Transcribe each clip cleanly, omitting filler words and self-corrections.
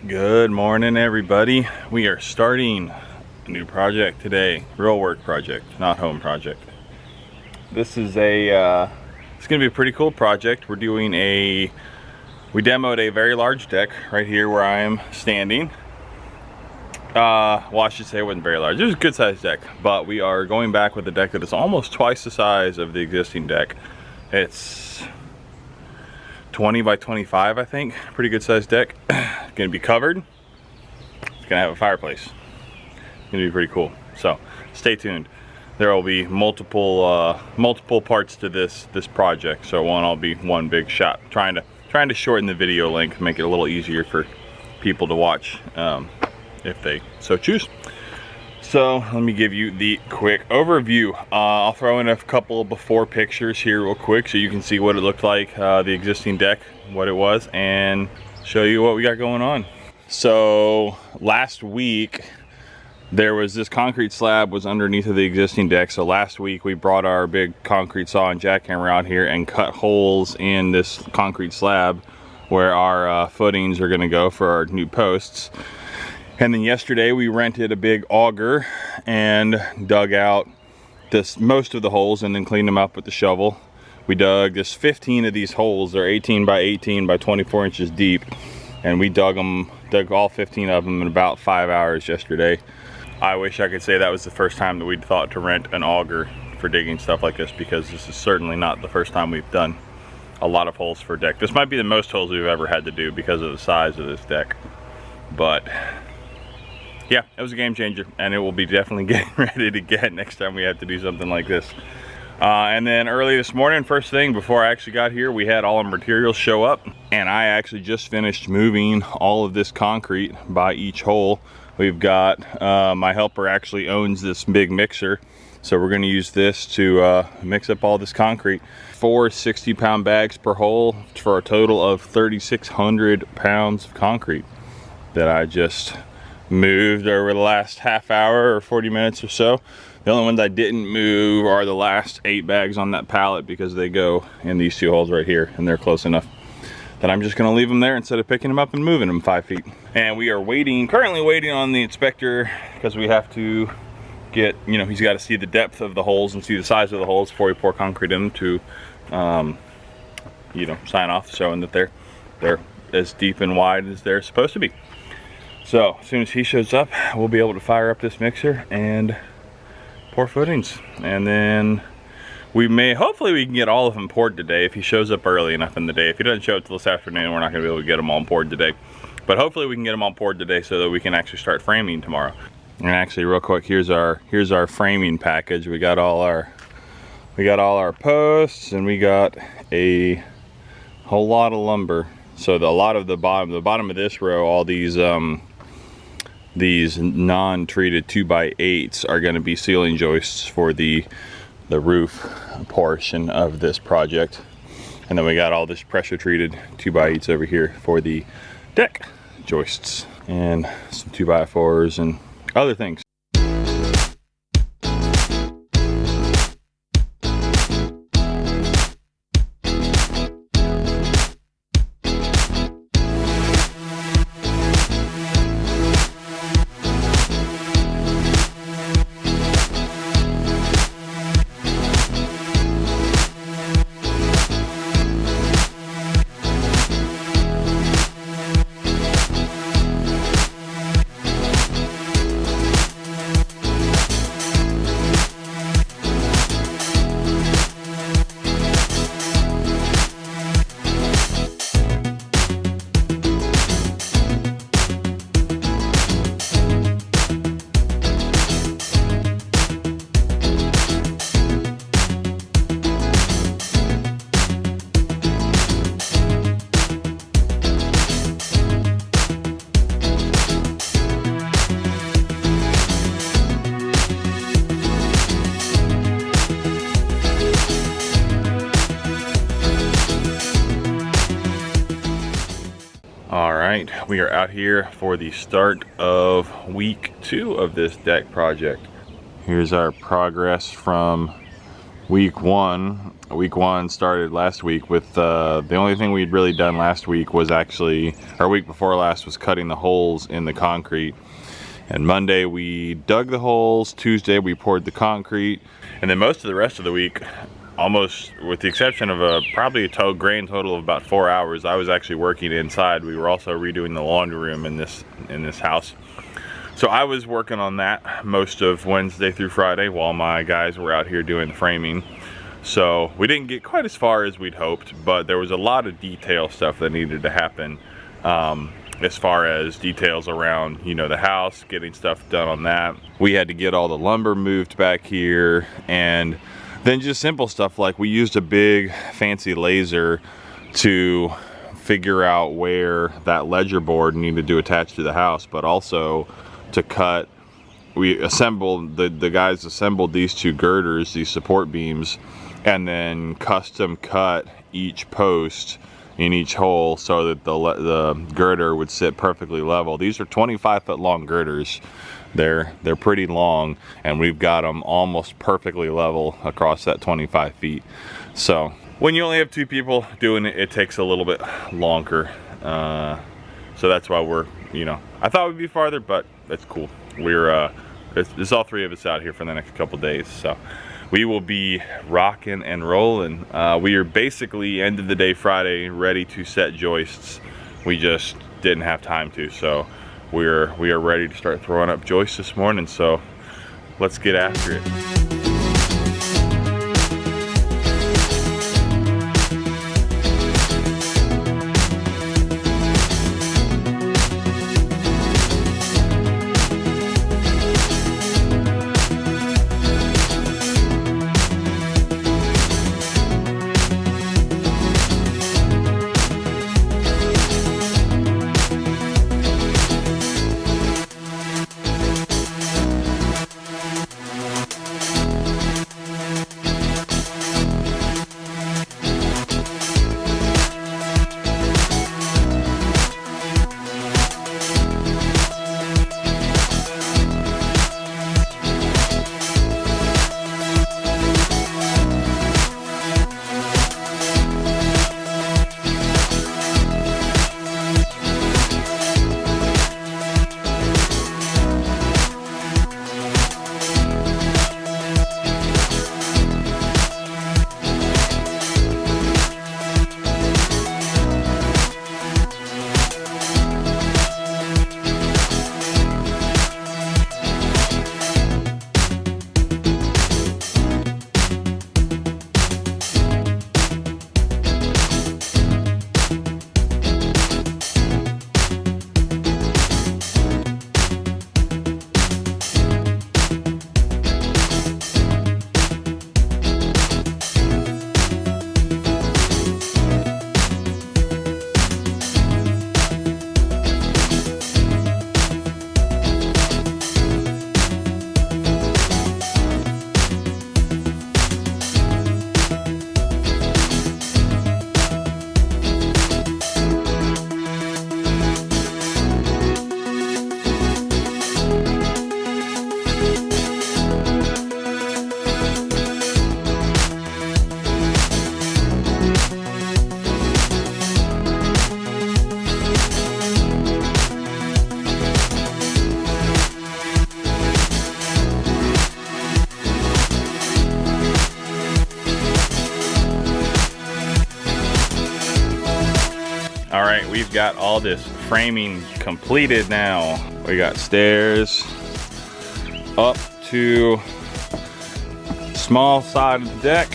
Good morning, everybody. We are starting a new project today. Real work project, not home project. This is it's gonna be a pretty cool project. We demoed a very large deck right here where I am standing. Well, I should say it wasn't very large. It was a good sized deck, but we are going back with a deck that is almost twice the size of the existing deck. It's 20 by 25, I think. Pretty good sized deck. It's gonna be covered. It's gonna have a fireplace. It's gonna be pretty cool. So stay tuned. There will be multiple parts to this project. So it won't all be one big shot. Trying to shorten the video length, make it a little easier for people to watch if they so choose. So let me give you the quick overview. I'll throw in a couple before pictures here real quick so you can see what it looked like, the existing deck, what it was, and show you what we got going on. So last week there was this concrete slab was underneath of the existing deck. So last week we brought our big concrete saw and jackhammer out here and cut holes in this concrete slab where our footings are gonna go for our new posts. And then yesterday we rented a big auger and dug out most of the holes and then cleaned them up with the shovel. We dug 15 of these holes. They're 18 by 18 by 24 inches deep. And we dug all 15 of them in about 5 hours yesterday. I wish I could say that was the first time that we'd thought to rent an auger for digging stuff like this, because this is certainly not the first time we've done a lot of holes for a deck. This might be the most holes we've ever had to do because of the size of this deck. But yeah, it was a game changer, and it will be definitely getting ready to get next time we have to do something like this. And then early this morning, first thing before I actually got here, we had all our materials show up, and I actually just finished moving all of this concrete by each hole. We've got, my helper actually owns this big mixer, so we're gonna use this to mix up all this concrete. 4 60-pound bags per hole for a total of 3,600 pounds of concrete that I just moved over the last half hour or 40 minutes or so. The only ones I didn't move are the last 8 bags on that pallet, because they go in these 2 holes right here and they're close enough that I'm just gonna leave them there instead of picking them up and moving them 5 feet. And we are currently waiting on the inspector, because we have to get, he's got to see the depth of the holes and see the size of the holes before we pour concrete in them to, sign off showing that they're as deep and wide as they're supposed to be. So as soon as he shows up, we'll be able to fire up this mixer and pour footings. And then hopefully we can get all of them poured today if he shows up early enough in the day. If he doesn't show up till this afternoon, we're not gonna be able to get them all poured today. But hopefully we can get them all poured today so that we can actually start framing tomorrow. And actually, real quick, here's our framing package. We got all our posts, and we got a whole lot of lumber. So the bottom of this row, all these non-treated 2x8s are going to be ceiling joists for the roof portion of this project. And then we got all this pressure treated 2x8s over here for the deck joists, and some 2x4s and other things. All right, we are out here for the start of week 2 of this deck project. Here's our progress from week one. Week one started last week with the only thing we'd really done last week was actually, our week before last was cutting the holes in the concrete. And Monday we dug the holes, Tuesday we poured the concrete, and then most of the rest of the week, almost with the exception of probably a grand total of about 4 hours, I was actually working inside. We were also redoing the laundry room in this house. So I was working on that most of Wednesday through Friday while my guys were out here doing the framing. So we didn't get quite as far as we'd hoped, but there was a lot of detail stuff that needed to happen. As far as details around, you know, the house, getting stuff done on that. We had to get all the lumber moved back here, and then just simple stuff like we used a big fancy laser to figure out where that ledger board needed to attach to the house, but also to cut. We assembled, the guys assembled these two girders, these support beams, and then custom cut each post in each hole so that the girder would sit perfectly level. These are 25-foot long girders. They're pretty long, and we've got them almost perfectly level across that 25 feet. So when you only have 2 people doing it, it takes a little bit longer. So that's why we're, you know, I thought we'd be farther, but that's cool. We're there's all 3 of us out here for the next couple days, so we will be rocking and rolling. We are basically end of the day Friday ready to set joists. We just didn't have time to, so we are ready to start throwing up joists this morning, so let's get after it. All right, we've got all this framing completed now. We got stairs up to small side of the deck.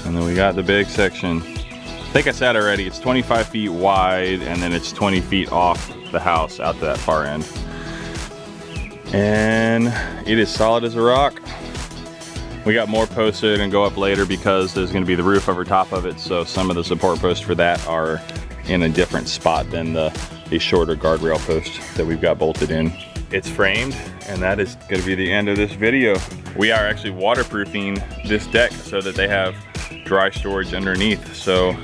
And then we got the big section. I think I said already, it's 25 feet wide and then it's 20 feet off the house out to that far end. And it is solid as a rock. We got more posts that are gonna go up later because there's gonna be the roof over top of it, so some of the support posts for that are in a different spot than the shorter guardrail post that we've got bolted in. It's framed, and that is gonna be the end of this video. We are actually waterproofing this deck so that they have dry storage underneath, so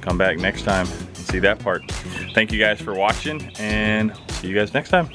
come back next time and see that part. Thank you guys for watching, and see you guys next time.